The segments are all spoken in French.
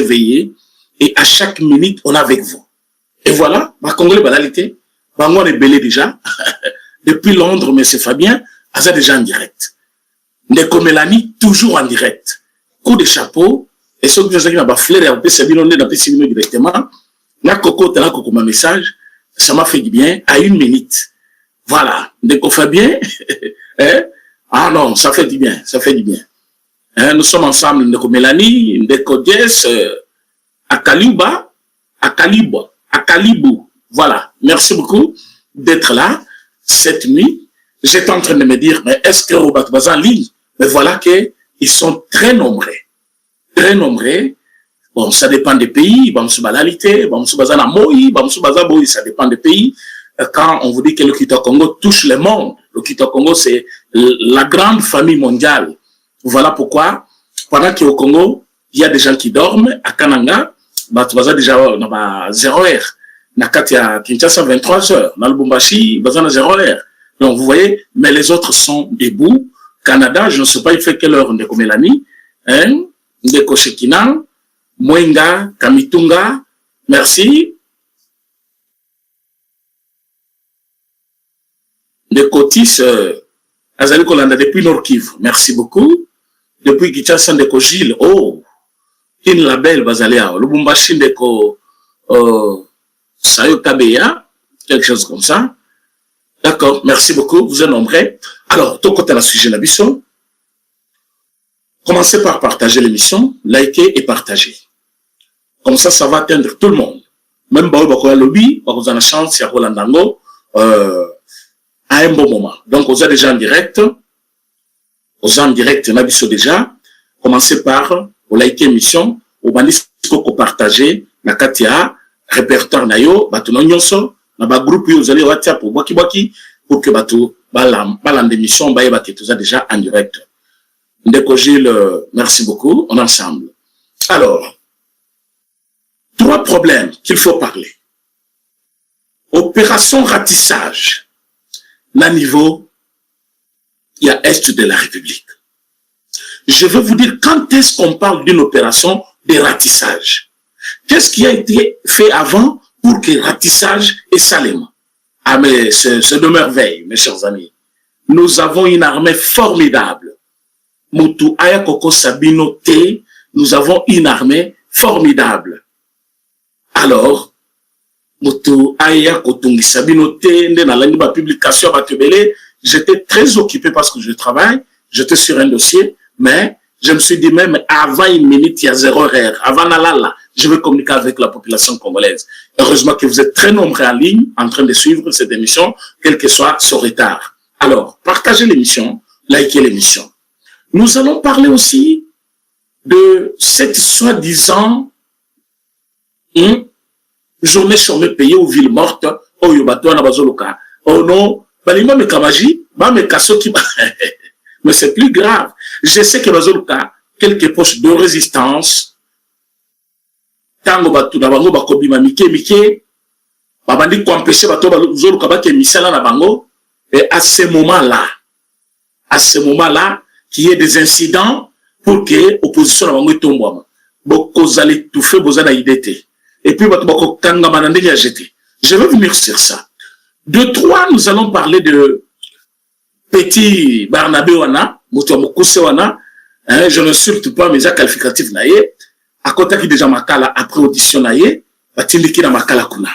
réveiller et à chaque minute, on est avec vous. Et voilà, ma Congolais banalité, on est belé déjà. Depuis Londres, mais c'est Fabien, ça déjà en direct. Ndeko Mélanie, toujours en direct. Coup de chapeau, et ceux qui ont baflé, on peut s'abonner directement. La Coco, t'as la Coco, ma message, ça m'a fait du bien, à 1 minute. Voilà, Ndeko Fabien, hein? Ah non, ça fait du bien, ça fait du bien. Hein, nous sommes ensemble, Ndeko Mélanie, Ndeko Jess, Akaliba, Akalibou. Voilà, merci beaucoup d'être là cette nuit. J'étais en train de me dire, mais est-ce que Robert Baza en ligne? Mais voilà qu'ils sont très nombreux. Très nombreux. Bon, ça dépend des pays. Ça dépend des pays. Quand on vous dit que le Kita-Congo touche le monde, le Kita-Congo, c'est la grande famille mondiale. Voilà pourquoi, pendant qu'au Congo, il y a des gens qui dorment, à Kananga, Baza déjà, on a 0 heure. Nakatia, Kinshasa, 23 heures. Dans le Lubumbashi, Baza, 0 heure. Donc, vous voyez, mais les autres sont debout. Canada, je ne sais pas, il fait quelle heure, Ndeko Mélanie, hein, Ndeko Shekina, Mwenga, Kamitunga, merci. Ndeko Tis, Azali Kolanda, depuis Nord-Kivu, merci beaucoup. Depuis Kinshasa, Ndeko Gilles, oh, une label, Bazalia, Lubumbashi, Ndeko, Sayo Kabeya, quelque chose comme ça. D'accord, merci beaucoup, vous êtes nombreux. Alors, tout côté la sujet la mission. Commencez par partager l'émission, liker et partager. Comme ça, ça va atteindre tout le monde. Même Bao Bakoya Lobby, vous avez la chance, il y a Rolandango, à un bon moment. Donc, vous êtes déjà en direct. Vous êtes en direct, la mission déjà. Commencez par liker l'émission, vous allez partager, la Katia, répertoire Nayo, Batuno Nyonso, na ba groupe vous allez WhatsApp pour Baki pour que bateau balam d'émission baye baki tout ça déjà en direct. Ndeko Gilles, merci beaucoup, on est ensemble. Alors, 3 problèmes qu'il faut parler. Opération ratissage. Na niveau, il y a Est de la République. Je veux vous dire, quand est-ce qu'on parle d'une opération de ratissage? Qu'est-ce qui a été fait avant pour que ratissage et Salem? Ah, mais c'est de merveille, mes chers amis. Nous avons une armée formidable. Mutu Ayakoko Sabino T, nous avons une armée formidable. Alors, Mutu Ayakoko Sabino T, dans la publication à Tebele, j'étais très occupé parce que je travaille, j'étais sur un dossier, mais je me suis dit même avant 1 minute, il y a 0 heure. Avant là, je vais communiquer avec la population congolaise. Heureusement que vous êtes très nombreux en ligne, en train de suivre cette émission, quel que soit son retard. Alors, partagez l'émission, likez l'émission. Nous allons parler aussi de cette soi-disant journée chômée payée aux villes mortes, au Yobato, à Bazoloka. Oh non, Balima me Kamaji, me Kasoki, mais c'est plus grave. Je sais que Bazoloka, quelques poches de résistance, tango batu na bango bakobima mike babandi ko empêcher bato bazoluka bake misala na bango, et à ce moment-là qu'il y ait des incidents pour que opposition na bango etombwama bokozali tout fait bozana idée et puis bato bakokanga manande ya jeter. Je vais venir sur ça. De 3, nous allons parler de petit Barnabé wana moto mokuse wana, hein, je ne surtout pas mes qualificatifs naie. À côté qui déjà makala après audition naie, batindiki na makala kuna.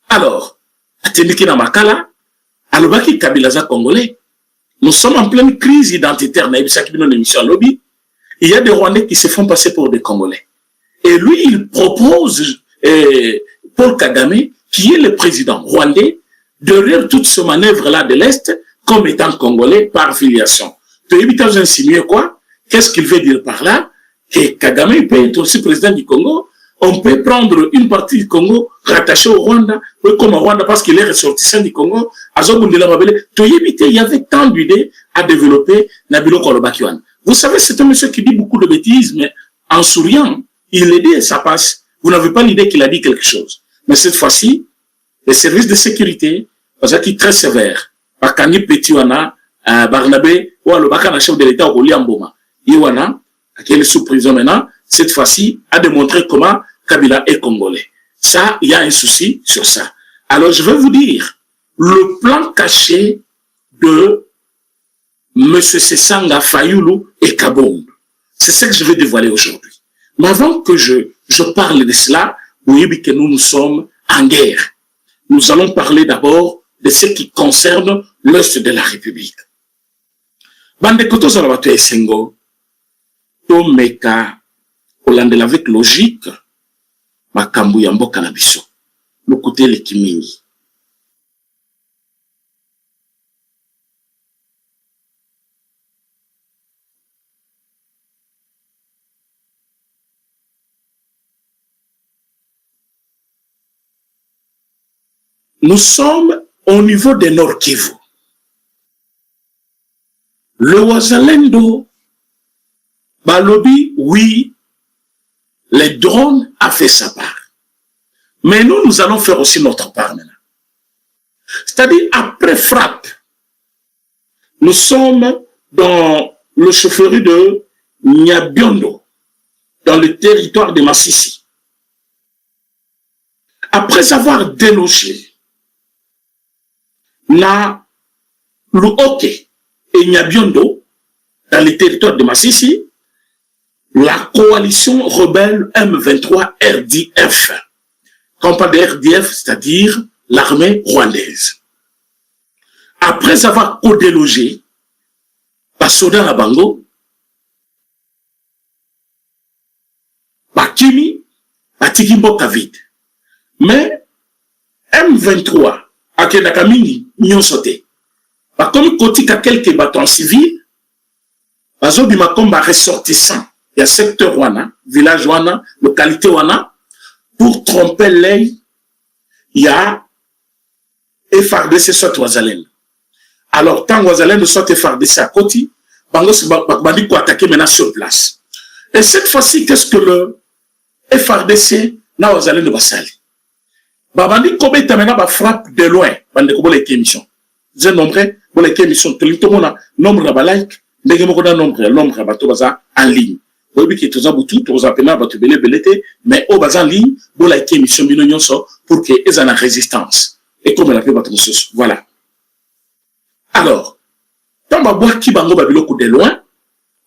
Alors, batindiki na makala, alobaki Kabila za congolais. Nous sommes en pleine crise identitaire naie bisaki bino émission lobby. Il y a des Rwandais qui se font passer pour des Congolais. Et lui, il propose Paul Kagame, qui est le président rwandais, de rire toute ce manœuvre-là de l'Est comme étant Congolais par filiation. Tu as insinué quoi? Qu'est-ce qu'il veut dire par là? Que Kagame peut être aussi président du Congo. On peut prendre une partie du Congo rattachée au Rwanda, comme au Rwanda parce qu'il est ressortissant du Congo. Il y avait tant d'idées à développer. Nabilo Kolobakiwan. Vous savez, c'est un monsieur qui dit beaucoup de bêtises, mais en souriant, il le dit et ça passe. Vous n'avez pas l'idée qu'il a dit quelque chose. Mais cette fois-ci, les services de sécurité, parce qu'ils sont très sévères. Bakani Petiwana, Barnabé, ou le Bakana chef de l'État au Liamboma. Iwana, qui est sous prison maintenant, cette fois-ci, a démontré comment Kabila est congolais. Ça, il y a un souci sur ça. Alors, je vais vous dire, le plan caché de M. Sessanga, Fayoulou et Kabonde, c'est ce que je vais dévoiler aujourd'hui. Mais avant que je parle de cela, vous voyez que nous sommes en guerre. Nous allons parler d'abord de ce qui concerne l'Est de la République. Bande koto zalabato esengo, to meka olandela avec logique, makambu ya mboka na biso. Lokote lekimingi. Nous sommes au niveau de Nord Kivu. Le Wazalendo, Balobi, oui, les drones a fait sa part. Mais nous allons faire aussi notre part maintenant. C'est-à-dire, après frappe, nous sommes dans le chaufferie de Nyabiondo, dans le territoire de Massissi. Après avoir délogé na Luoke et Nyabiondo, dans le territoire de Massissi, la coalition rebelle M23 RDF. Quand on parle de RDF, c'est-à-dire l'armée rwandaise. Après avoir co-délogé, Basoda na Bango, Bakimi, Batikimbo Kavid. Mais M23, Akenaka Mingi, Nyon Sote. Comme Kotika quelques bâtons civils, Bazo Bimakomba ressortissant, il y a secteur Wana, village Wana, localité Wana, pour tromper l'œil, il y a FARDC soit Ouazalène. Alors, tant Ouazalène soit FARDC à côté, Bandi ko attaquer maintenant sur place. Et cette fois-ci, qu'est-ce que le FARDC n'a Ouazalène de Bassali? Bandi Kobe maintenant ba frappe de loin, Bandi Kobo les émissions. J'ai nombré, pour les émissions, tout le monde a nombre de like, ndenge moko na nombre bato baza en ligne. Oui, qui tous abouti, tous appelés bato belé, mais au baza en ligne, pour la émission bino nyonso pour que ils en a résistance. Et comme on appelle bato mususu. Voilà. Alors, tant ba bois ki bango ba biloko de loin,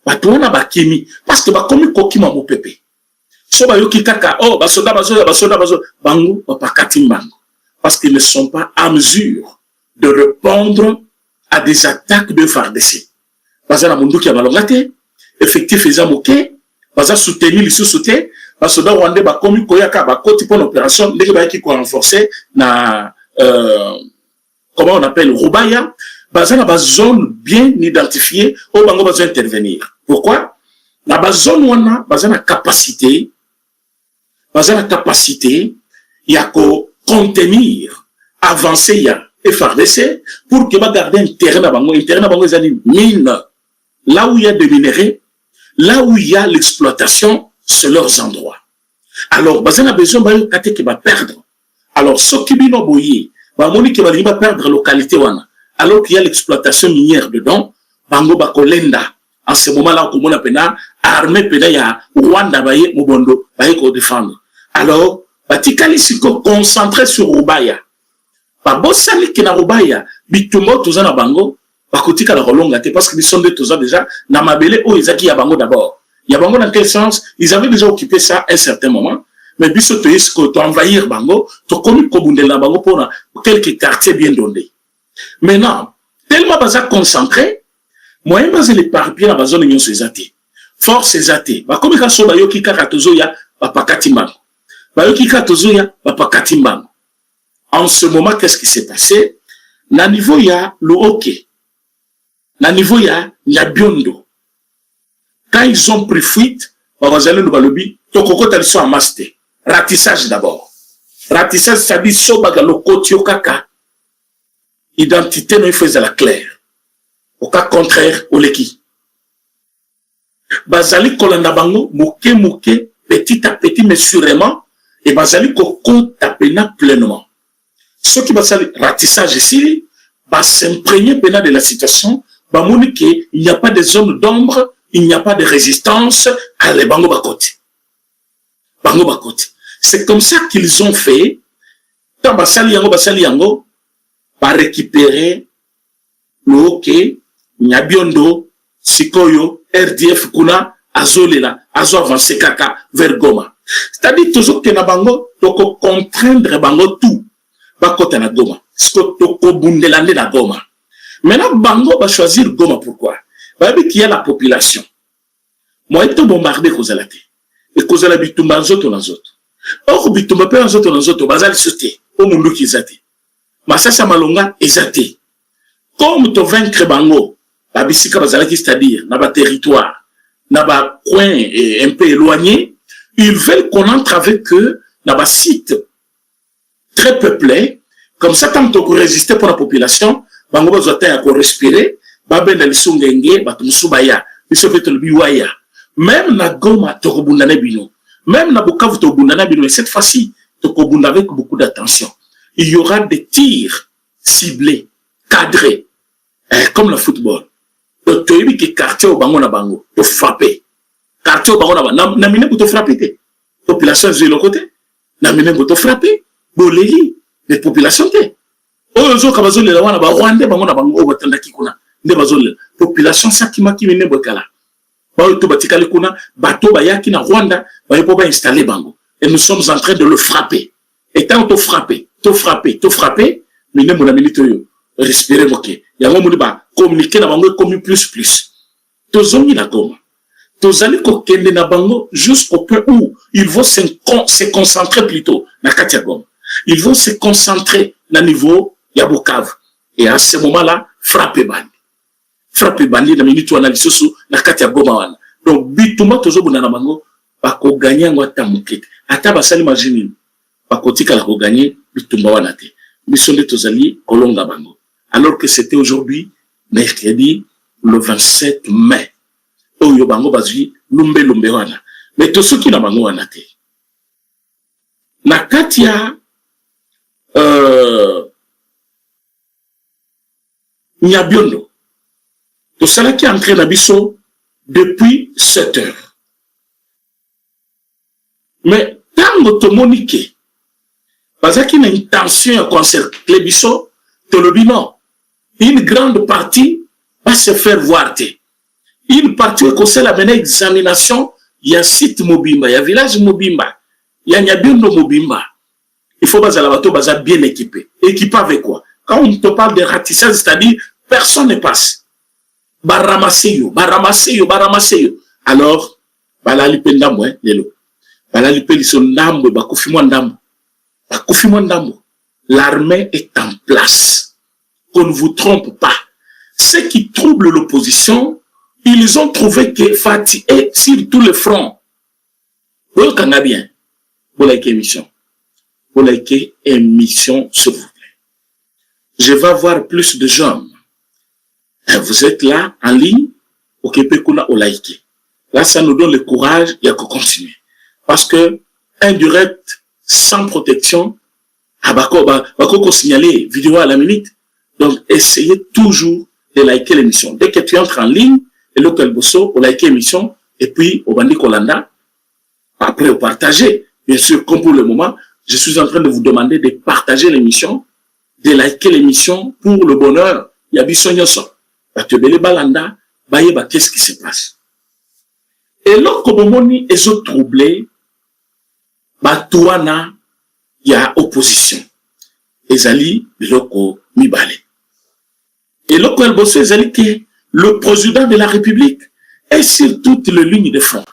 bato wana ba kemi parce que ba komi kokima mo pepe. So ba yoki kaka, oh ba soda bango ba pakati bango parce qu'ils ne sont pas à mesure de répondre à des attaques de FARDC. Baza na mundu ki ya balongate, effectif eza moke, baza soutenir les sous-souté, parce que dans Rwanda ba komi koyaka ba koti pour l'opération, ndenge ba ki ko renforcer na comment on appelle Rubaya, baza na ba zone bien identifiée où bango baza intervenir. Pourquoi? Na ba zone wana baza na capacité ya ko contenir, avancer ya FARDC pour que va garder un terrain à bango, les mines. Là où il y a des minéraux, là où il y a l'exploitation, c'est leurs endroits. Alors, baza na besoin ba kate qui va perdre. Alors, ce qui bino boye, ba moni qui va perdre localité wana. Alors qu'il y a l'exploitation minière dedans, bango ba kolenda. En ce moment-là, on a pena armée pena ya Rwanda baye mobondo baye ko défendre. Alors, batikali siko concentré sur Rubaya. Ba bosali ki na Rubaya, bitumbo toza na bango, bakotika la rolonga te parce que ils sont de toza déjà na mabele o ezaki ya bango d'abord. Ya bango dans quel sens? Ils avaient déjà occupé ça à un certain moment, mais biso to isko to envahir bango, to komi ko bundela bango pour quelques quartiers bien donnés. Maintenant, tellement baza concentré, moyen baza les parpiers na bazone nyonso ezati. Force ezati. Ba komi ka so ba yoki kaka tozo ya ba pakati mbango. Ba yoki ka tozo ya ba pakati mbango. En ce moment, qu'est-ce qui s'est passé? Na niveau ya Luoke, na niveau ya Nyabiondo. Quand ils ont pris fuite, Bazalé de Balobi, Tokoko Taliso a masté. Ratissage d'abord. Ratissage, ça dit Sobagalo Kotio Kaka. Identité, nous faisait la claire. Au cas contraire, Oleki. Bazali Kolandabango, Mouke, petit à petit, mais sûrement, et Bazali Koko tapena pleinement. Ce qui va s'aller ratissage ici, va s'imprégner de la situation, va montrer qu'il n'y a pas de zone d'ombre, il n'y a pas de résistance à les bango bakote. bango bakote. C'est comme ça qu'ils ont fait. Tant basali yango, ba récupérer le hockey, Nyabiondo, Sikoyo, RDF kuna, azolela, azo avancer kaka vers Goma. C'est-à-dire toujours que na bango, toko contraindre bango tout, bakota na Goma. Sko toko bundelande na Goma. Maintenant, bango va choisir Goma, pourquoi? Bah, qu'il y a la population. Moi, je suis bombardé Kozalate. Et Kozala bitumba nzoto na nzoto. Or, bitumba pe nzoto na nzoto, bazali sauté. Au mundu ki zate. Masasa malonga, ezate. Comme to vaincre bango, la bisika bazalaki, c'est-à-dire, na ba territoire, na ba coin un peu éloigné, ils veulent qu'on entre avec eux, na ba site très peuplé, comme ça, tant qu'on résister pour la population, bango bazote à respirer, babenda lisungenge, batumsubaya, bisofeto biwaya. Même na Goma, tokobundane bino. Même na Bukavu, tokobundane bino. Et cette fois-ci, tokobundane avec beaucoup d'attention. Il y aura des tirs ciblés, cadrés, comme le football. Donc, tu as vu que quartier au bango na bango, tu frapper. Quartier au bango na bango, na mine pour te frapper. Population de l'autre côté, na mine pour te frapper. Boleli, les populations te. Ozo kabazole la wana ba Rwanda bango na bango batanda kikuna. Ne bazole population sakima ki mine bokala. Ba to batikale kuna bato bayaki na Rwanda ba yepo ba installer bango. Et nous sommes en train de le frapper. Et tant to frapper, mine mon minute yo respirer moké. Ya mo muni ba communiquer na bango comme plus. Tozongi na Goma. Tozali ko kende na bango jusqu'au point où ils vont se concentrer plutôt na Katia Goma. Ils vont se concentrer na niveau ya Bukavu. Et à ce moment-là, frapper bandi na minute wana lisusu na Katia Goma wana. Donc bituma tozobuna na bango bako gagner ngo tamukete. Ata basali majini bako tika la ko gagner bitumba wana te. Bisonde tozali kolonga bango. Alors que c'était aujourd'hui mercredi le 27 mai. Oyo bango bazwi lumbe wana. Mais to soki na bango wana te. Na Katia Nyabiondo, tout cela qui est entré dans Bisso depuis 7 heures. Mais tant que tu moniques, parce qu'il y a une intention à concerter Bisso, tu le dis non. Une grande partie va se faire voir. Une partie qui concerne la menée examination, il y a site Mobimba, il y a village Mobimba, il y a Nyabiondo Mobimba. Il faut baza bien équipé. Équipé avec quoi? Quand on te parle de ratissage, c'est-à-dire, personne ne passe. Baramasser yo. Alors, bala lipe ndambo, lelo. Bala lipe liso ndambo, bakufimo ndambo. L'armée est en place. Qu'on ne vous trompe pas. Ceux qui troublent l'opposition, ils ont trouvé que Fatih est sur tous les fronts. Vous le bien. Vous l'avez émission. Pour liker émission, s'il vous plaît. Je vais avoir plus de gens. Vous êtes là, en ligne, au Québec, on a liké. Là, ça nous donne le courage et à continuer. Parce que, indirect, sans protection, bako signaler vidéo à la minute. Donc, essayez toujours de liker l'émission. Dès que tu entres en ligne, et local bosso, pour liker l'émission, et puis, au Bandi Kolanda, après, au partager. Bien sûr, comme pour le moment, je suis en train de vous demander de partager l'émission, de liker l'émission pour le bonheur. Il y a bisognoso. Batebele balanda, bayeba qu'est-ce qui se passe. Et là, comme moni est troublé, batouana, il y a opposition. Ezali, loko mibale. Et là, quand elle bosse, ezali que le président de la République est sur toutes les lignes de front.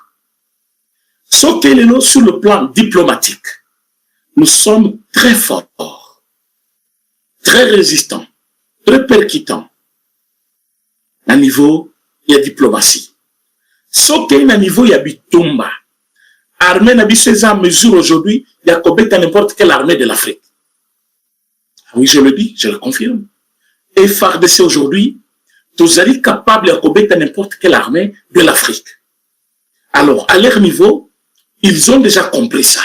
Sauf qu'elle est sur le plan diplomatique. Nous sommes très forts, très résistants, très percutants. À niveau, il y a diplomatie. Sauf qu'il y a un niveau, il y a bitumba. Armée n'a pas mesure aujourd'hui, il y a combien n'importe quelle armée de l'Afrique. Oui, je le dis, je le confirme. Et FARDC aujourd'hui, tous allez capables de combien n'importe quelle armée de l'Afrique. Alors, à leur niveau, ils ont déjà compris ça.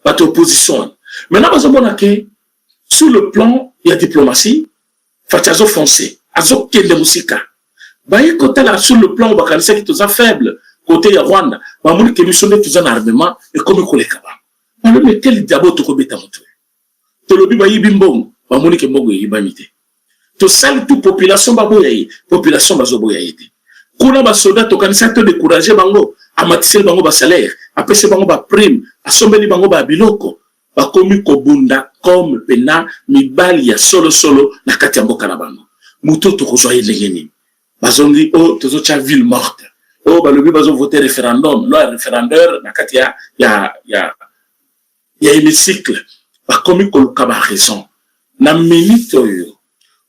Pas opposition. Maintenant, sur le plan, il y a diplomatie, Fatiazo foncé, Azo Kende Musika. Sur le plan, on va qui est faible, côté ya Rwanda bamoni ke biso nde toza na armement ekomi koleka bango balobi me quel diabo tokobeta moto tolobi bayibi mbongo bamoni ke mbongo eyibami te tosali tu population baboya ye population bazoboya ye te kuna basoda tokanisa to décourager bango amatiseli bango basalaire apesi bango baprime asombeli bango babiloko bakomi kobunda comme pena mibali ya solo na kati ya mboka na bango moto tokozwa ye ndenge nini bazongi o tozotya ville morte o balobi bazovote référendum loi référendaire na kati ya hémicycle bakomi koluka baraison na minute oyo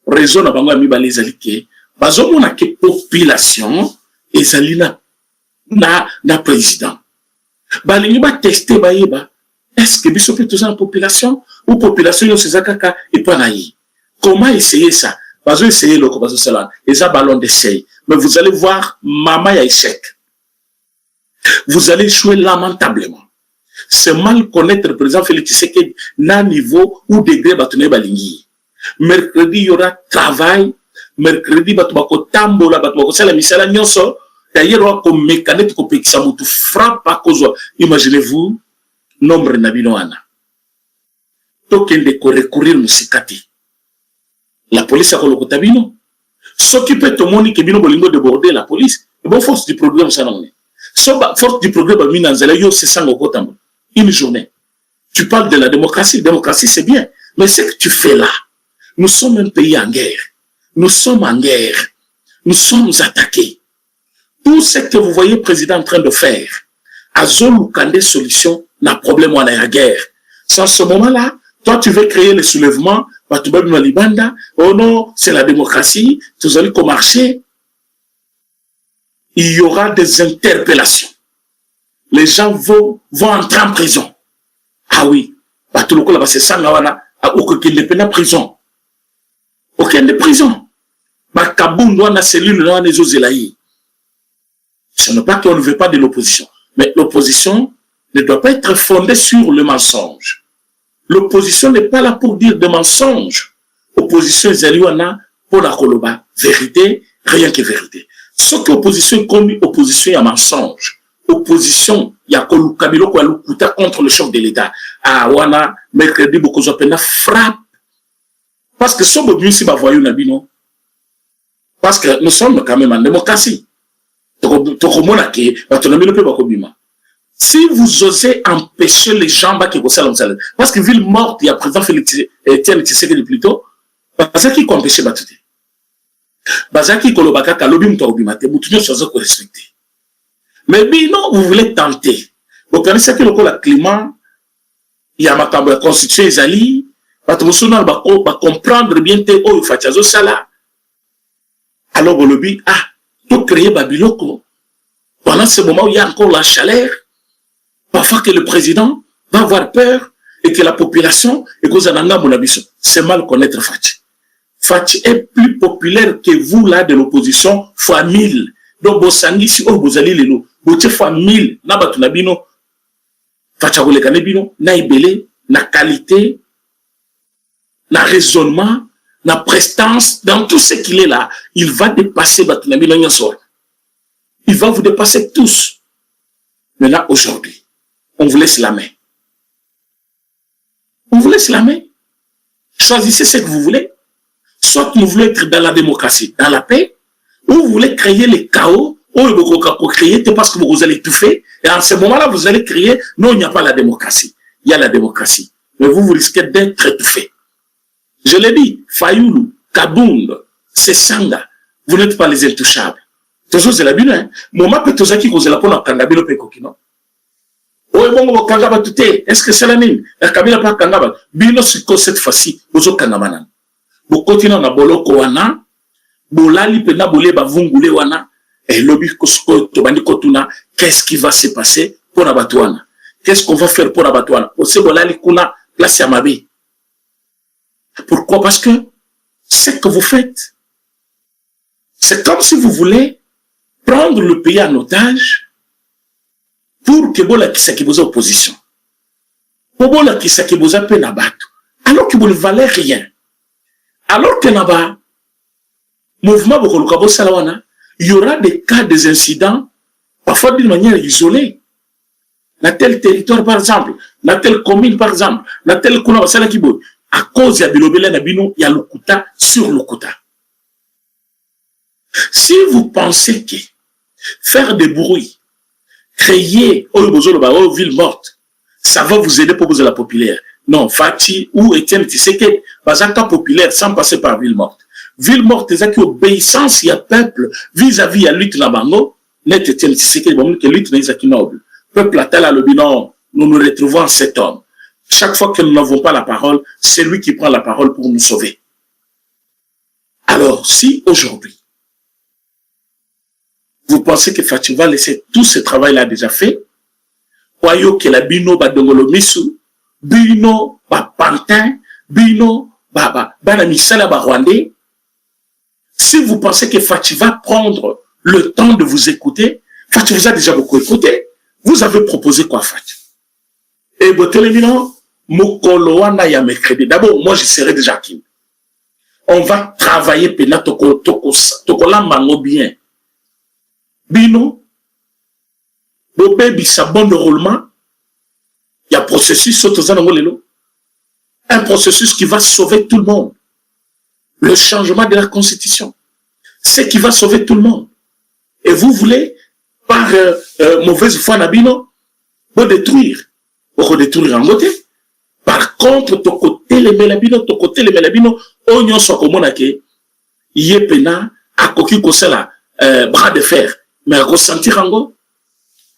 raison na bango ya mibali ezali ke bazomona ke population ezali na président balingi bateste bayeba est-ce que biso mpe toza na population ou population nyonso eza kaka epa na ye comment essayer ça bazo essayer loko bazosala eza ballon d'essai mais vous allez voir mama ya échec vous allez jouer lamentablement c'est mal connaître le président Félix Tshisekedi na niveau ou degré batone balingi mercredi il y aura travail mercredi bato bakotambola bato bakosala misala nyonso d'ailleurs wako mécanique kopekisa mutu frappe à cause imaginez-vous nombre na bino wana tokende ko recourir musikati la police akolokota bino soki pe tomoni ke bino bolingo déborder la police et bon force du programme ça non so force du programme mina nzela yo se sango kotambo une journée tu parles de la démocratie c'est bien mais ce que tu fais là nous sommes un pays en guerre nous sommes en guerre nous sommes attaqués tout ce que vous voyez le président en train de faire azolukande solution na problème wana ya guerre sans ce moment là toi tu veux créer le soulèvement batubabi malibanda oh non c'est la démocratie tous allez marcher il y aura des interpellations les gens vont entrer en prison ah oui batuloko là c'est ça wana okokende pena prison okende prison bakabundu wana cellule wana ezozelayi ce n'est pas qu'on ne veut pas de l'opposition mais l'opposition ne doit pas être fondée sur le mensonge. L'opposition n'est pas là pour dire des mensonges. Opposition est pour la koloba. Vérité, rien que vérité. Ce que l'opposition est comme opposition, il y a mensonge. Opposition, il y a Kabilo contre le chef de l'État. Ah, wana, mercredi, beaucoup de gens frappe. Parce que ce que si voyons nabino. Parce que nous sommes quand même en démocratie. Si vous osez empêcher les gens qui parce que ville morte, il y a président Félix Tshisekedi plutôt, parce qu'il empêcher batute. Bazaki kolobaka kalobi mtobimate, mutunyo sozo ko respecter. Mais non, vous voulez tenter. Vous connaissez que le climat, il y a ma constitution ezali, batumosuna ba comprendre bien te o fachazo sala. Alors vous lobby tout créer babiloko. Pendant ce moment où il y a encore la chaleur, parfois que le président va avoir peur et que la population, et que c'est mal connaître Fachi. Fachi est plus populaire que vous là de l'opposition fois 1000. Donc, Bosangi, si vous allez les loups, vous fois 1000, Nabatunabino, Fachagoule Kanebino, na ibele, na qualité, na raisonnement, na prestance, dans tout ce qu'il est là, il va dépasser Batunabino Nyansor. Il va vous dépasser tous. Mais là, aujourd'hui, on vous laisse la main. On vous laisse la main. Choisissez ce que vous voulez. Soit vous voulez être dans la démocratie, dans la paix, ou vous voulez créer les chaos, ou vous créer parce que vous allez étouffer. Et en ce moment-là, vous allez créer, non, il n'y a pas la démocratie. Il y a la démocratie. Mais vous risquez d'être étouffé. Je l'ai dit, Fayoulou, Kabound, Sessanga, vous n'êtes pas les intouchables. Toujours c'est la bine, hein. Moment que tous qui causent la peau dans Kangabilo Pekokino. Oh, bon, Kangaba tout est. Est-ce que c'est la mine? La Kabila pas Kangaba. Bino siko cette fois-ci, vous autres Kangamanan. Vous continuez à bolo koana, bolali pena bolé bavungule wana, et lobby kosko tobandi kotuna, qu'est-ce qui va se passer pour Abatouana? Qu'est-ce qu'on va faire pour Abatouana? Ose bolali kuna, place Yamabi. Pourquoi? Parce que ce que vous faites, c'est comme si vous voulez prendre le pays en otage pour que bola kisa ki boza opposition. Pour bola kisa ki boza pe na bato. Alors que vous ne valez rien. Alors que naba mouvement bokoluka bo salawana, il y aura des cas des incidents parfois d'une manière isolée. Dans tel territoire, par exemple, dans telle commune, par exemple, dans tel couleur, à cause de Bilobele Nabino, il y a le Kouta sur le Kouta. Si vous pensez que faire des bruits, créer une ville morte, ça va vous aider pour poser la populaire. Non, Fati ou Etienne Tshisekedi, Bazaka populaire sans passer par ville morte. Ville morte, c'est qui obéissance, il y a peuple vis-à-vis à lutte Nabango, net Etienne Tshisekedi, que lutte n'est pas noble. Peuple a tel à l'obinon, nous nous retrouvons en cet homme. Chaque fois que nous n'avons pas la parole, c'est lui qui prend la parole pour nous sauver. Alors, si aujourd'hui, vous pensez que Fati va laisser tout ce travail-là déjà fait, voyez que la bino badongolo misu, bino ba pantin, bino ba misala ba rwandais. Si vous pensez que Fati va prendre le temps de vous écouter, Fati vous a déjà beaucoup écouté. Vous avez proposé quoi, Fati? Et botelemino mokolo wana ya mercredi. D'abord, moi je serai déjà qui. On va travailler pena tokola mango bien. Bino, Bobébi, ça bon déroulement. Il y a un processus, un processus qui va sauver tout le monde. Le changement de la constitution. C'est qui va sauver tout le monde. Et vous voulez, par mauvaise foi, Nabino, vous détruire. Vous détruire en côté. Par contre, ton côté, les Melabino, on y soit comme on a que, yepena, à coquille kosela, bras de fer. Mais à ressentir en go,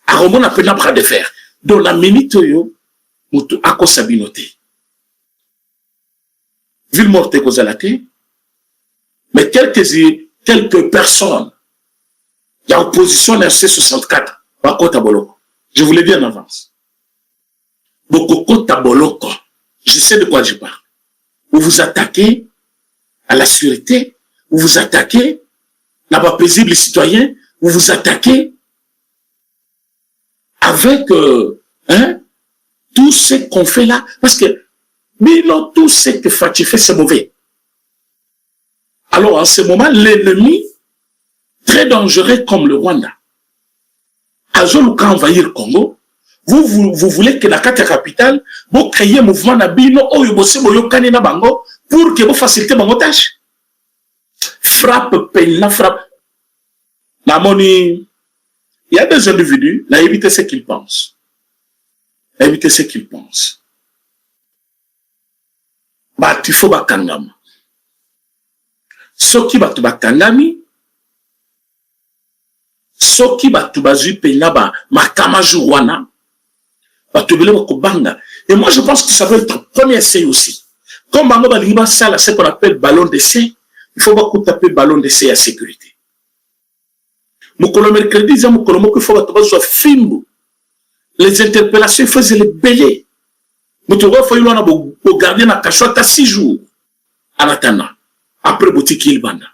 à remon appena bras de fer. Dans la minute yo, mutu ako sabinote. Ville morte kozalate, mais quelques personnes, il y a opposition à RC64, bakota boloko. Je vous l'ai dit en avance. Bokoko taboloko. Je sais de quoi je parle. Vous vous attaquez à la sûreté, vous vous attaquez là-bas paisible citoyen, vous vous attaquez avec tout ce qu'on fait là. Parce que non, tout ce que Fati fait, c'est mauvais. Alors en ce moment, l'ennemi, très dangereux comme le Rwanda, Azoluka envahir le Congo, vous voulez que la carte capitale, vous créez un mouvement Nabino, pour que vous facilitez mon tâche. Frappe, peine, frappe. Il y a des individus, là, évitez ce qu'ils pensent. Évitez ce qu'ils pensent. Bah, il faut bakangam. Soki batu bakangami, soki batu bazu pena ba makama jouwana, batu bele bakobanga. Et moi, je pense que ça doit être un premier essai aussi. Comme bango balingiba sala, ce qu'on appelle ballon d'essai, il faut beaucoup taper ballon d'essai à sécurité. Mokolo mercredi, il faut film. Les interpellations faisaient les bélés. Il faut garder la cachette à 6 jours. En attendant. Après, boutique il banda.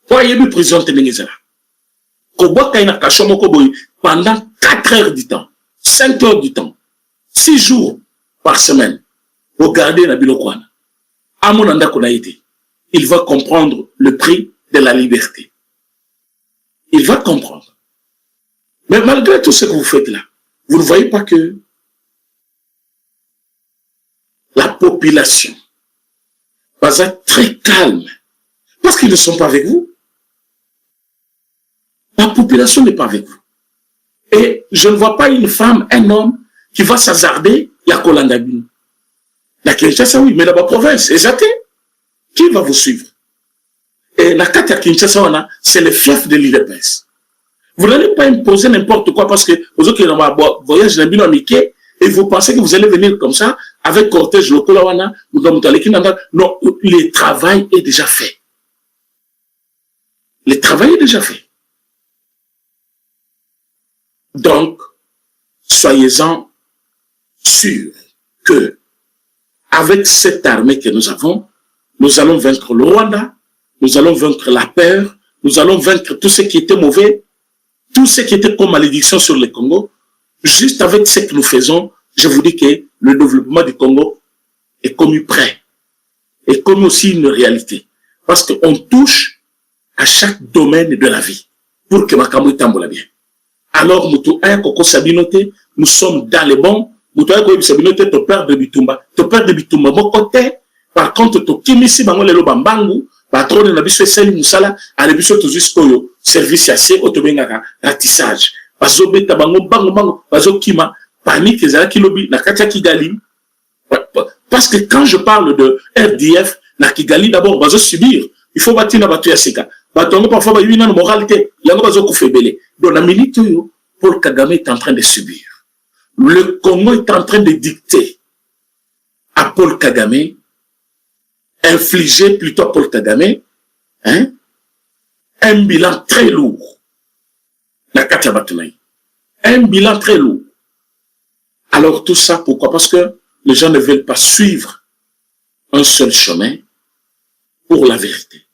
Pourquoi il y a eu prison de Tenengizela? Pendant 4 heures du temps, 5 heures du temps, 6 jours par semaine, pour garder la bilokwana. À mon anda qu'on a été, il va comprendre le prix de la liberté. Il va comprendre. Mais malgré tout ce que vous faites là, vous ne voyez pas que la population va être très calme. Parce qu'ils ne sont pas avec vous. La population n'est pas avec vous. Et je ne vois pas une femme, un homme qui va s'hasarder, il y a Kolandabine. La Kinshasa, oui, mais dans la province, qui va vous suivre? Et la carte à Kinshasa, c'est le fief de l'IDPS. Vous n'allez pas imposer n'importe quoi parce que vous autres qui ont un voyage dans le Mickey et vous pensez que vous allez venir comme ça avec cortège local. Non, le travail est déjà fait. Le travail est déjà fait. Donc, soyez-en sûrs que avec cette armée que nous avons, nous allons vaincre le Rwanda, nous allons vaincre la peur, nous allons vaincre tout ce qui était mauvais, tout ce qui était comme malédiction sur le Congo. Juste avec ce que nous faisons, je vous dis que le développement du Congo est comme prêt, est comme aussi une réalité. Parce qu'on touche à chaque domaine de la vie. pour que makambo etambola bien. Alors, mutu aya koko sabinote, nous sommes dans les bons. Mutu aya koko sabinote, to perdre bitumba. To perdre bitumba, mon côté. Par contre, to kimisi bango lelo bambangu, patrone na biso eseli musala, ale biso to juskoyo, service assez, otobengaka, ratissage. Bazo beta bango, bango, bazo kima, panique, ezala kilobi, na katia Kigali. Parce que quand je parle de RDF, na Kigali, d'abord, bazo subir. Il faut bâtir na batu ya seka. Batongo parfois, il y a une moralité. Il y a bazo koufebele. Donc, la minute, Paul Kagame est en train de subir. Le Congo est en train de dicter à Paul Kagame, infliger plutôt à Paul Kagame, hein, un bilan très lourd. La Katia Batoumai. Un bilan très lourd. Alors tout ça, pourquoi? Parce que les gens ne veulent pas suivre un seul chemin pour la vérité.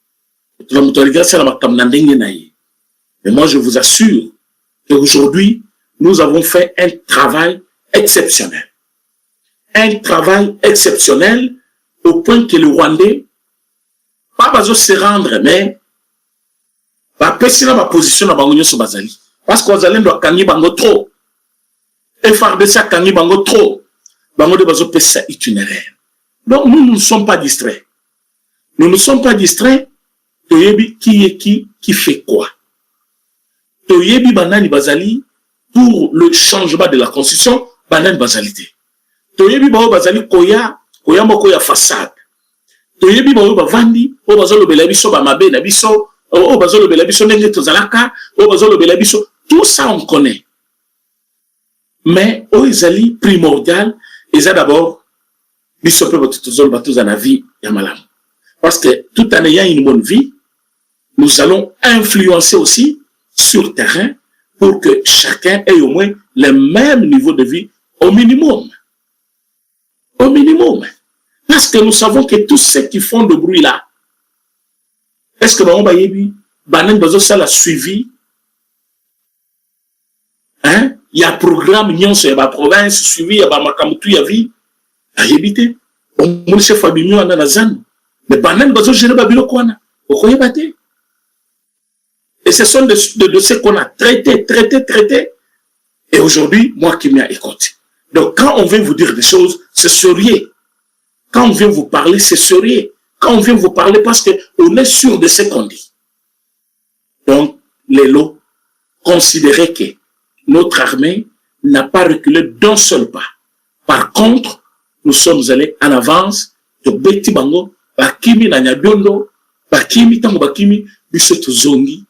Mais moi, je vous assure qu'aujourd'hui, nous avons fait un travail exceptionnel. Un travail exceptionnel au point que le Rwandais, pas besoin de se rendre, mais va passer dans ma position dans Bangonio sur Bazali. Parce qu'on a doit gagner Bango trop. Et FARDC a gagné Bango trop. Bango de Bazo pesa itinéraire. Donc nous ne sommes pas distraits. Nous ne sommes pas distraits. Toyebi qui est qui fait quoi. Toyebi Banani Bazali pour le changement de la constitution, Banani Bazalité. Toyebi Bao Bazali Koya moko ya façade. Toyebi Bao Bavandi, O Bazolo Belabiso Bamabe Nabiso, O Bazolo Belabiso Nenge Tozalaka, O Bazolo Belabiso, tout ça on connaît. Mais O Izali primordial, Isa d'abord, Biso Pe Batuzol Batuzana vie Yamalam. Parce que tout en ayant une bonne vie, nous allons influencer aussi sur terrain pour que chacun ait au moins le même niveau de vie au minimum. Au minimum. Parce que nous savons que tous ceux qui font le bruit là, est-ce que Baon Bayebi, Banen Bazo ça l'a suivi? Hein? Il y a un programme, il y a une province suivi, il y a un Makamutu, il y a vie. Il y a évité. On m'a dit Fabinho en Anazan. Mais Banen Bazo gérer Babilo Kwana. Au Koyebate. Et ce sont de ce qu'on a traité. Et aujourd'hui, moi qui m'y ai écouté. Donc, quand on vient vous dire des choses, c'est sérieux. Quand on vient vous parler, c'est sérieux. Quand on vient vous parler, parce qu'on est sûr de ce qu'on dit. Donc, les lots considéraient que notre armée n'a pas reculé d'un seul pas. Par contre, nous sommes allés en avance de Beti Bango, Bakimi Nanyabiondo, Bakimi Tango Bakimi, Biso Tozongi,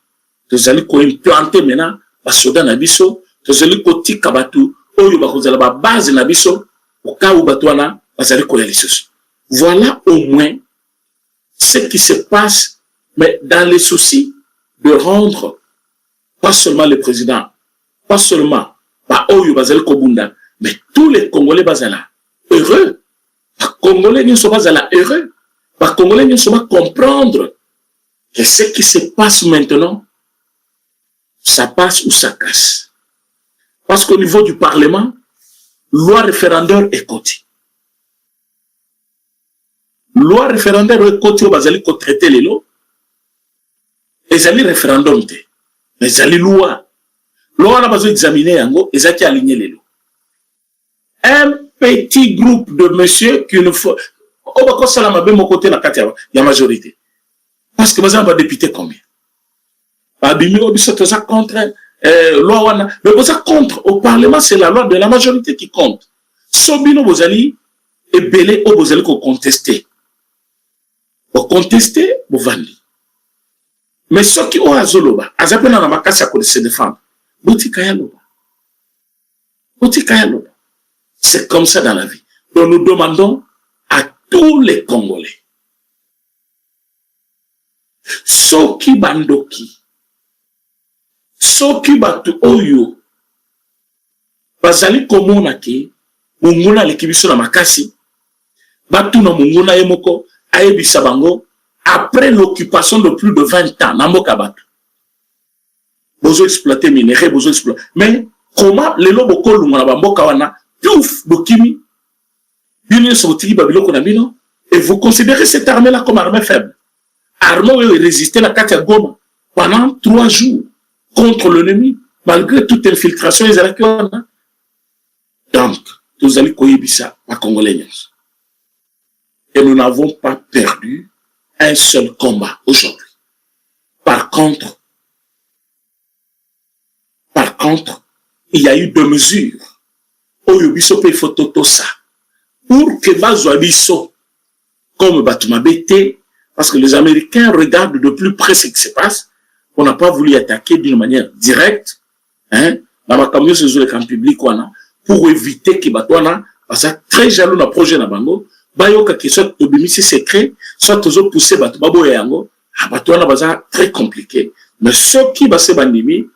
Tozali ko implanter maintenant, Basoda Nabiso, Tozali ko Tikabatu, Oyo Bakozala ba base Nabiso, au cas où Batouana, Bazali ko Yalisoso. Voilà au moins ce qui se passe, mais dans les soucis de rendre pas seulement le président, pas seulement Oyo Bazali Kobunda, mais tous les Congolais Bazala heureux. Les Congolais ne sont pas heureux. Les Congolais ne sont pas comprendre que ce qui se passe maintenant, ça passe ou ça casse. Parce qu'au niveau du Parlement, loi référendaire est cotée. Loi référendaire est cotée au Bazali pour traiter les lois. Et ça les référendum. Mais ça les lois. Loi n'a pas besoin d'examiner et ça qui aligné les lois. Un petit groupe de monsieur qui ne faut. On va commencer à mon côté dans la majorité. Parce que vous avez député combien? Contre loi. Mais vous êtes contre au Parlement, c'est la loi de la majorité qui compte. Sobino Bozali est belé au Bozali qu'on contester. Pour contester, vous vendez. Mais ceux qui ont azoloba, azapena na makasi à se défendre. C'est comme ça dans la vie. Donc nous demandons à tous les Congolais. Soki bandoki. Soki batu oyo. Bazali komona ke munguna lekibiso na makasi. Batu na munguna yemoko aebisa bango après l'occupation de plus de 20 ans. Namboka batu. Bozo exploiter minerai, bozo exploiter. Mais comment les loboko lumana bamboka wana piouf bokimi. Bino sotiki babiloko na bino. Et vous considérez cette armée-là comme armée faible. Armée où résister la Katia Goma pendant 3 jours. contre l'ennemi, malgré toute infiltration, ils allaient qu'on a. Donc, nous allons koyebisa à Congolais. Et nous n'avons pas perdu un seul combat aujourd'hui. Par contre, il y a eu deux mesures. Oyobiso pe fototo ça. Pour que Bazoabiso, comme Batumabete, parce que les Américains regardent de plus près ce qui se passe, on n'a pas voulu attaquer d'une manière directe, hein, dans ma camion sur le camp public, pour éviter que Batouana, parce que très jaloux dans le projet Nabango, Bayoka qui soit obémissé secret, soit toujours poussé Batubabo et Yango, Batouana baza très compliqué. Mais ceux qui bassent Bandimi,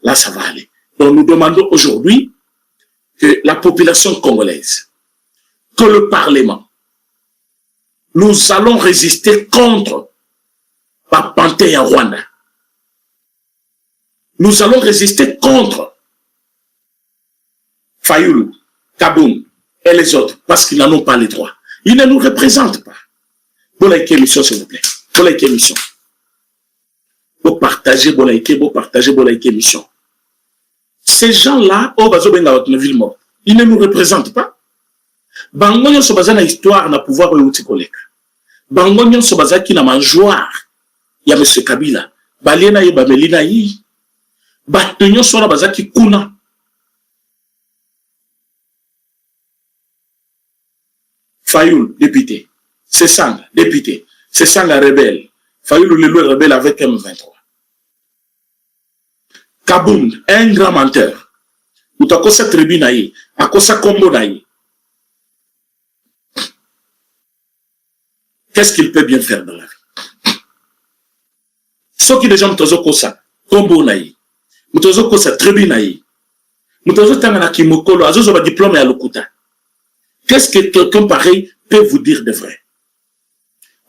là ça va aller. Donc nous demandons aujourd'hui que la population congolaise, que le Parlement, nous allons résister contre Papanté en Rwanda. Nous allons résister contre Fayoulou, Kaboum et les autres, parce qu'ils n'en ont pas les droits. Ils ne nous représentent pas. Bon, like émission, s'il vous plaît. Bon, like émission. Bon, partagez, bon, like émission. Ces gens-là, ils ne nous représentent pas. Bangonyon sobaza na histoire na pouvoir euti koleka. Bangonyon sobaza ki na manjoire ya M. Kabila. Balena ye bamelina yi. Batonyon sora baza ki kuna. Fayoul, député. Sessanga, député. Sessanga, rebelle. Fayoul, le rebelle avec M23. Kaboum, un grand menteur. Utakosa tribu na yi. Akosa kombo na yi. Qu'est-ce qu'il peut bien faire dans la vie? Ce qui déjà m'tozo kosa, kombo naï, m'tozo kosa tribu naï, m'tozo tangana ki mokolo, azozo ba diplôme à lokuta. Qu'est-ce que quelqu'un pareil peut vous dire de vrai?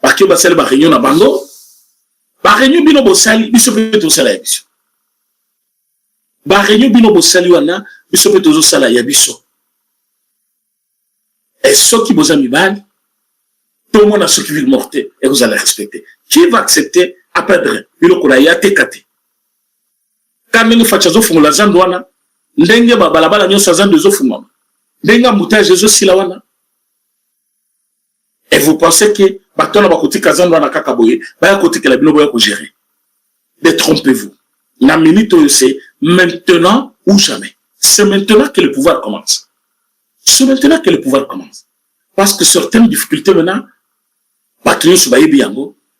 Parce que basel ba réunion na bango, ba réunion bino bosali, biso pe to sala yabiso. Ba réunion bino bosali wana, biso pe to sala yabiso. Et ceux qui bosa mibali, tout le monde a ce qui vit mortel et vous allez respecter. Qui va accepter à perdre une kouraya tekate? Quand nous faisons fumula zandwana, ndenge balabala nyosa zandu zo fumama, ndenga muta Jésus silawana. Et vous pensez que batona bakoti kazandwana kakaboye, baya koti que la bino boya ko gérer. Détrompez-vous. La minute c'est maintenant ou jamais. C'est maintenant que le pouvoir commence. C'est maintenant que le pouvoir commence. Parce que certaines difficultés maintenant,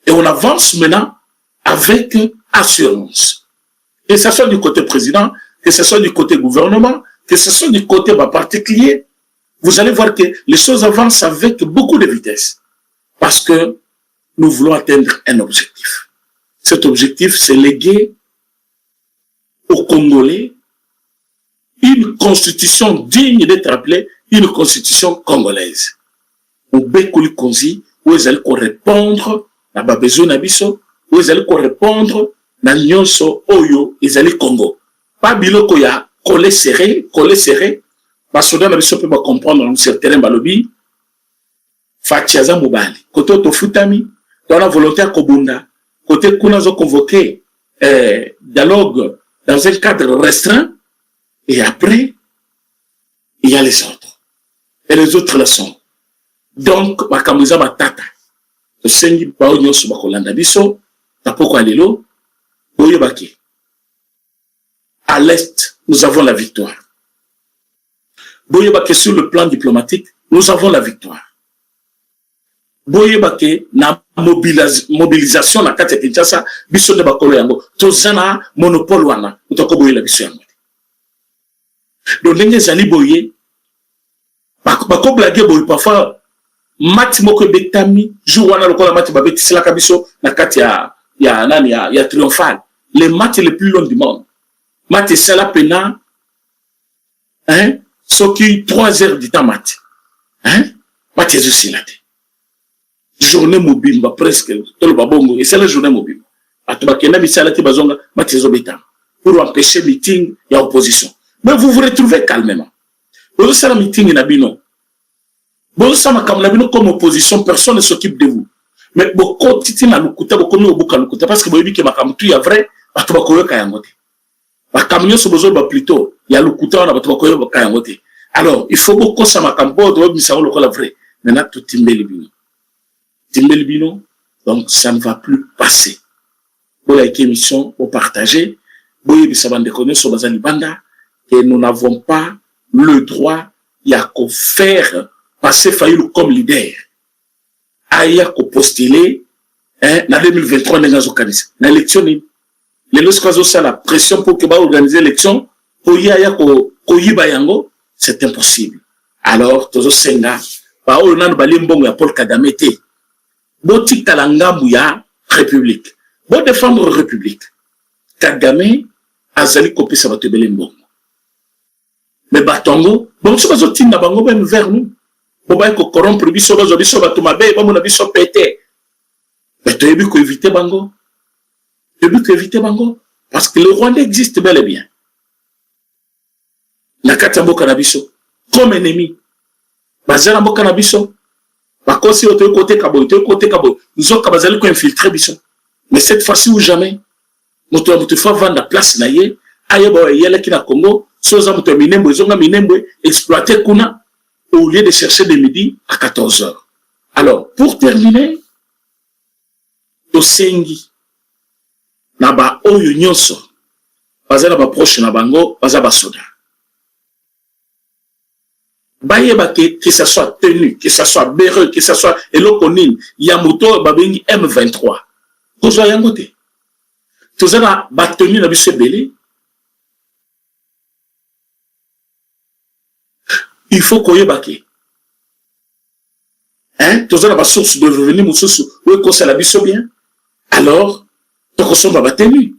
et on avance maintenant avec assurance. Que ce soit du côté président, que ce soit du côté gouvernement, que ce soit du côté particulier, vous allez voir que les choses avancent avec beaucoup de vitesse. Parce que nous voulons atteindre un objectif. Cet objectif, c'est léguer aux Congolais une constitution digne d'être appelée une constitution congolaise. Ou Bekuli Konzi, où ils allaient répondre à Babezo Nabiso, où ils allaient répondre à Nyonso Oyo, ils allaient Congo. Pas biloko ya collé serré, parce que Nabiso peut pas comprendre dans certains balobi, Fatiaza Mobali, côté Tofutami, dans la volonté à Kobunda, côté Kunazo convoqué, dialogue dans un cadre restreint, et après, il y a les autres. Et les autres le sont. Donc, Makamuza Matata, le Sengi Baonyo Subakolanda Biso, Tapoko Alelo, Boyebaki. À l'Est, nous avons la victoire. Boyebaki, sur le plan diplomatique, nous avons la victoire. Boyebaki, na mobilisation, na kate Kinshasa, Biso de Bakolo Yango, Tozana, monopole wana, Utoko Boye la Biso Yango. Donc, l'Enge Zali Boye, Bako Blagé Boye, parfois, Mati moko betami jour wana lokola mati babeti sila kabiso na kati ya triomphal les matchs les plus longs du monde mati sala pena hein soki 3 heures du temps mati hein mati juste là journée mobile presque tout le babongo et c'est la journée mobile atubakena bisala ti bazonga mati zo beta pour empêcher meeting ya opposition mais vous vous retrouvez calmement vous sala meeting na bino. Bon, ça m'a comme opposition, personne ne s'occupe de vous. Mais beaucoup de titi na lukuta, beaucoup de lukuta, parce que vous dites que ma kamtu ya vrai, à toi koyo kayangote. Ba camion sur besoin ba plutôt. Il y a le couteau on a ba koyo ba kayangote. Alors, il faut beaucoup ça ma campo de bisa le la vrai. Maintenant tout timbeli bino. Timbeli bino. Donc ça ne va plus passer. Pour la émission pour partager, boye bisa bande connaît sur bazali banda et nous n'avons pas le droit il y a qu'à faire passer Fayulu comme leader. Aya ko postuler hein na 2023 dans organiser na élection ni les lorsqu'ils ont la pression pour que ba organiser l'élection pour y aya ko yiba yango c'est impossible. Alors tozo senga ba o nan ba limbongo ya Paul Kagame te boti kalangambu ya république bo défendre république Kagame azali kopesa bato ebele mbongo mais batongo bon so bazotinda bango même vers nous bo ba ko corrompre biso bato mabe ba mona biso pété mais tu as ko éviter bango parce que le Rwanda existe bel et bien na katamboka na biso comme ennemi bazala mboka na biso bakosi au côté kabo nzoka bazali ko infiltrer biso mais cette fois-ci ou jamais moto mutu fa vendre place na ye ayeba yela kina Congo soza mutu minembo zonga minembo exploiter kuna au lieu de chercher de midi à 14h. Alors pour terminer tosengi na ba oyo nyonso bazala ba proche na bango bazaba soda bayeba que ça soit tenu, que ça soit béreux, que ça soit elokonine yamoto babengi M23 kozwa yango te tozana batenu na biso belé il faut koyeba ke hein tozana ba source de revenus mususu ou ko sala biso bien alors tokoso ba batenu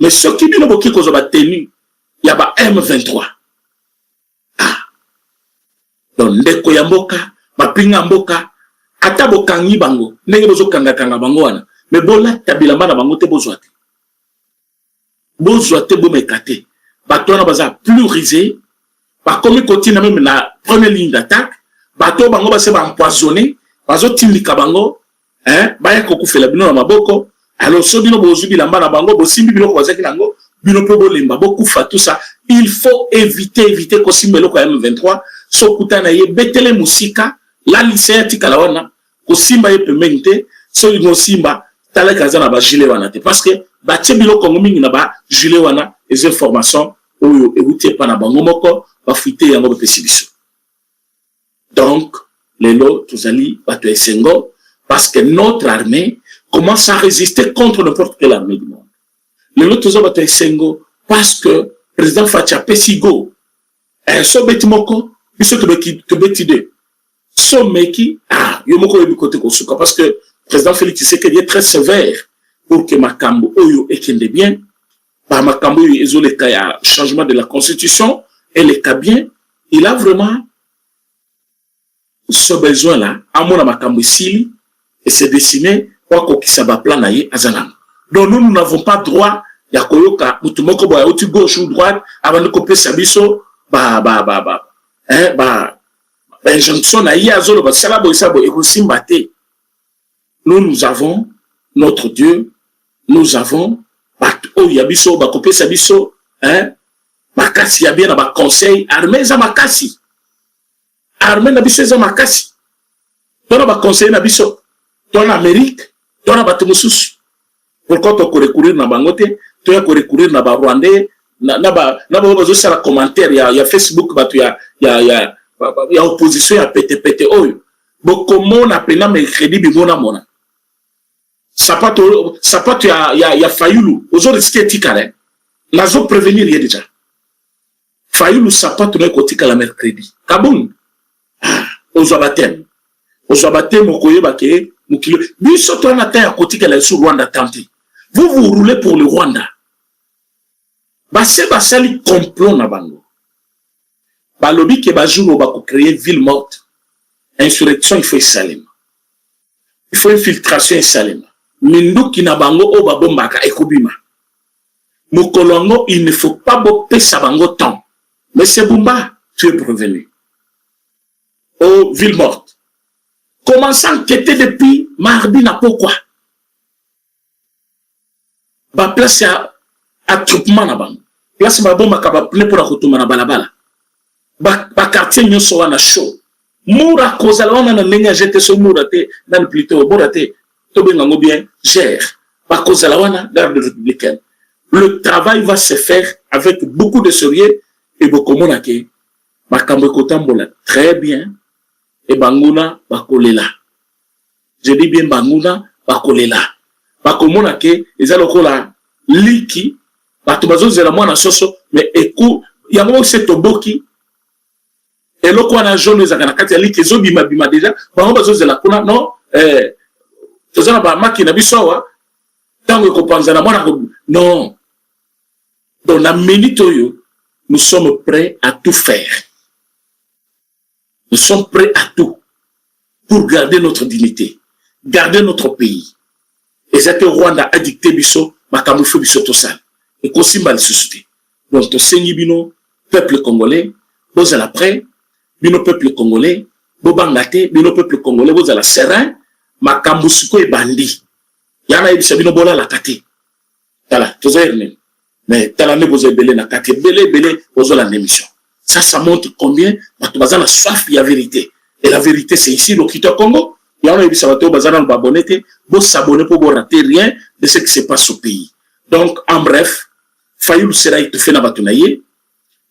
mais ce qui bino boki kozwa batenu ya ba M23 donc ndeko ya mboka bapinga mboka ata bokangi bango ndenge bozo kanga bango wana mais bola tabilamba na bango te bozwa te bomekate bato wana baza plus risé bakomi kotina même na première ligne d'attaque bato bango base ba empoisonné bazo tindika bango hein baya kokufela bino na maboko alors so bino bozu bilamba na bango bosimbi bino ko bazaki nango bino pe bolemba bokufa tout ça il faut éviter ko simbelo ko M23 so kutana ye betele musika la lycée tikala wana ko simba ye pemende so ngo simba tala kazana ba gilet wana te parce que ba tshebilo kongo mingi na ba gilet wana les informations oyo ewuti pa na bango moko ba fuite yango ba pesibiso donc lelo tozali bato esengo parce que notre armée commence à résister contre n'importe quelle armée du monde lelo tozali bato esengo parce que président Fatia Pesigo so betimoko biso to betide so meki yomoko yebi côté kosuka parce que président Félix Tshisekedi est très sévère pour que makambo oyo ekende bien par makambo oyo ezole kaya changement de la constitution et les cas bien il a vraiment ce besoin là à mon makambo ici et c'est dessiné pour kokisa ba plan naye azana donc nous n'avons pas droit ya koyoka mutumoko boya uti gauche ou droite avant de couper sabiso injonction na yazolo ba sala bo isabo ekosimba te nous avons notre Dieu nous avons o yabiso ba couper sabiso makasi ya bien na ba conseil armée za makasi armée na biso za makasi tona ba conseil na biso tona Amérique tona ba tumususu pourquoi to recourir na bangote to ya recourir na ba Rwandais na ba bazo sala commentaire ya Facebook batu ya opposition ya pété oyo bokomo na pena mercredi bimona mona sapato ya Fayulu ozo risquer tikale nazo prévenir ye déjà Fayulu sapato na kotika la mercredi kabun ozo batem okoyeba ke mukilo biso to na ta ya kotika la sur Rwanda tanti vous roulez pour le Rwanda basali complot na bango balobi ke bajour ba ko créer ville morte insurrection il faut Salem il faut infiltration Salem minduki na bango o babombaka ekobima mokolongo il ne faut pas bopesa bango temps mais c'est Bumba tu es prévenu oh ville morte commence à enquêter depuis mardi na pourquoi ba place à attroupement na bango place baboma kaba plein pour la kutuma na balabala ba quartier nyonso wana chaud mura kozala wana na ndenge jete so mura te dans plutôt mura te to benga ngo bien gère ba kozala wana garde républicaine. Le travail va se faire avec beaucoup de sérieux et beaucoup mona ke makambo kotambola très bien et banguna bakolela. Je dis bien banguna bakolela. Bakomona ke eza lokola liki bato bazozela mwana soso mais eku yango se toboki eloko wana jaune ezaka na kati ya liki ezobima bima déjà bango bazozela kuna non tozana ba maki na biso awa tango ekopanza na mwana non. Dans la minute oyo nous sommes prêts à tout faire. Nous sommes prêts à tout pour garder notre dignité, garder notre pays. Et c'est que Rwanda a dicté biso makambo fo biso to sala et kosimba lisusuti. Donc to sengi bino peuple congolais vous allez prêt bino peuple congolais bo bangate bino peuple congolais vous allez serein makambo suko e bandi yana ebisa bino bola la kate tala to zerne mais tala ne vous belé na kate belé aux la émission. Ça montre combien bato bazana soif ya vérité et la vérité c'est ici le Kita Congo. Yana ebisa bato bazana ba abonner bo s'abonner pour rater rien de ce qui se passe au pays. Donc en bref Fayulu sera étouffé na batunaye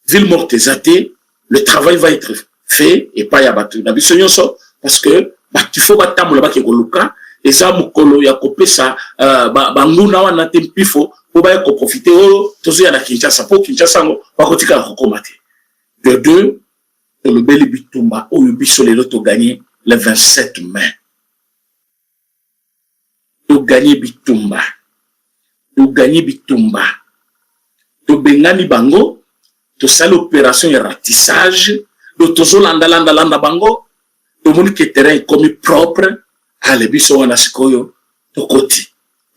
ville morte zate le travail va être fait et pas ya batu na biso nyonso parce que il faut batambola ba ke koluka eza mukolo ya kopesa banguna wana te mpifo po ba ko profiter o tozo ya na Kinshasa po Kinshasa ngo bakotika ko komate de deux le beli bitumba o biso lelo to gagner le 27 mai to gagner bitumba to bengani bango to sala opération ya ratissage to tozo landa bango to moni que terrain comme propre à le biso wana sikoyo to koti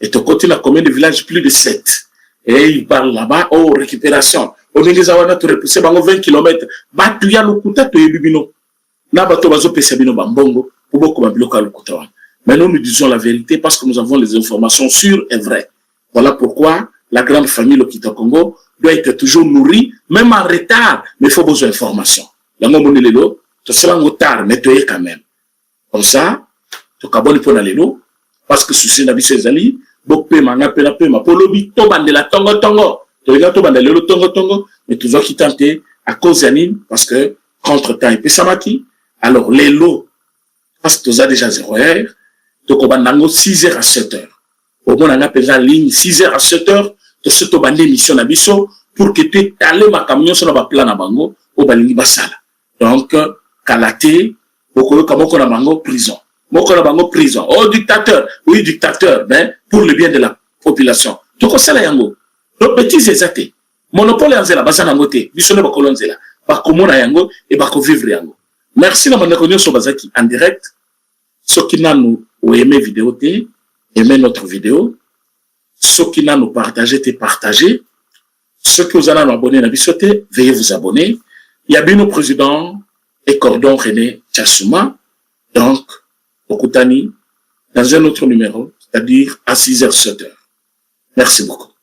et to koti na commune de village plus de 7 et il parle là-bas récupération on ngeza wana to repousser bango 20 km batu ya lokuta to yebibino na bato bazo pesa bino bambongo pour boko babiloka lokuta wana. Mais nous disons la vérité parce que nous avons les informations sûres et vraies. Voilà pourquoi la grande famille au Kita Congo doit être toujours nourrie, même en retard, mais il faut besoin d'informations. Yango monelelo, to sera en retard, mais tu es quand même. Comme ça, tu kaboni pour lelo, parce que souci na biso ezali, bokpe manga pela pema, polobi to bandela tongo, to regarde to bandela lelo tongo, mais toujours qui tente à cause yanine, parce que contre-temps et pesamaki, alors lelo, parce que tu as déjà 0 heure, tu as 6 heures à 7 heures. Au moins, on a en ligne 6 heures à 7 heures, tu as une émission à biso pour que tu aies allé ma camion sur la plan à bango, au balingi basala. Donc, kalate, beaucoup comme on a bango prison. Moko na bango prison. Oh, dictateur. Oui, dictateur, mais pour le bien de la population. Tu connais ça, yango. Donc, petits exactés. Monopole en zela, basana ngote, bisone bakolon zela. Bakomona yango, et bako vivre yango. Merci, la mandakonyo sobazaki en direct. Ceux qui n'ont pas aimé la vidéo, aimez notre vidéo. Ceux qui n'ont pas partagé, partagez. Ceux qui vous en ont abonné, veuillez vous abonner. Il y a bien le président et Cordon René Tchassouma. Donc, Okutani, dans un autre numéro, c'est-à-dire à 6h, 7h. Merci beaucoup.